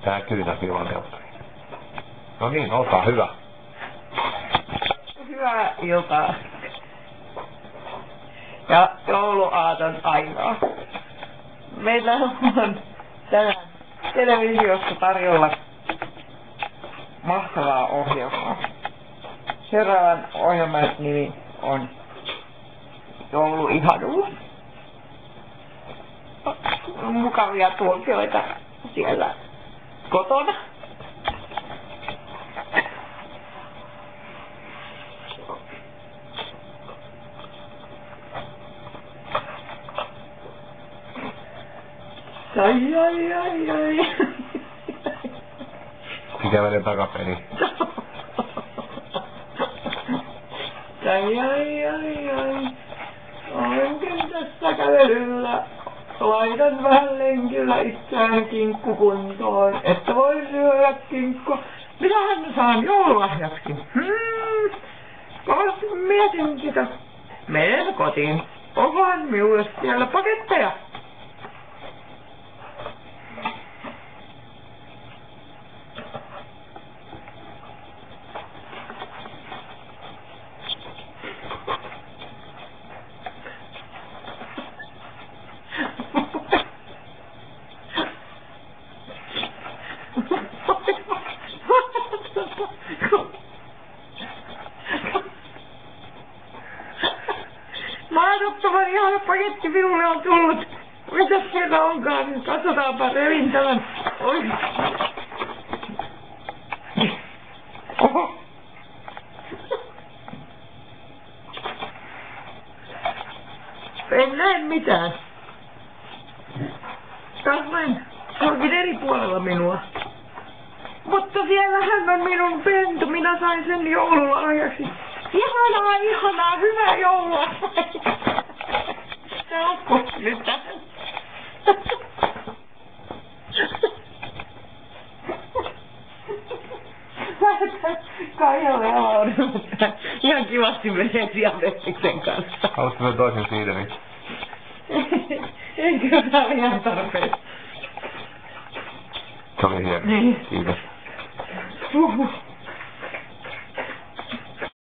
Tää Kyynä-filmanteatteriin. No niin, olkaa hyvä. Hyvää iltaa. Ja jouluaaton aikaa. Meillä on tänään televisiossa tarjolla mahtavaa ohjelmaa. Seuraavan ohjelman nimi on Jouluihanuus. Mukavia tuokioita siellä kotona. Ai. Mikä menee takaperin? Ai. Olenkin tässä kävelyllä. Laitan vähän lenkillä itseään kinkkukuntoon, että voi syödä kinkkua. Mitähän mä saan joululahjaksi? Kovasti mietin sitä. Menen kotiin. Onkohan minulle siellä paketteja? Mahdottoman ihana paketti minulle on tullut. Mitäs siellä onkaan? Nyt katsotaanpa, revin tämän. Oi. Oho. En näe mitään. Taas näin. Se onkin eri puolella minua. Mutta siellähän on minun pentu. Minä sain sen joululahjaksi. Ihanaa, hyvää joulua. Se on nyt tähän. Kaijalle alaudun, mutta ihan kivasti menee diabetiksen kanssa. Haluatko sen toisen siiderin? Ei kyllä, tää on ihan tarpeeksi. Se oli hieno. Niin. Kiitos.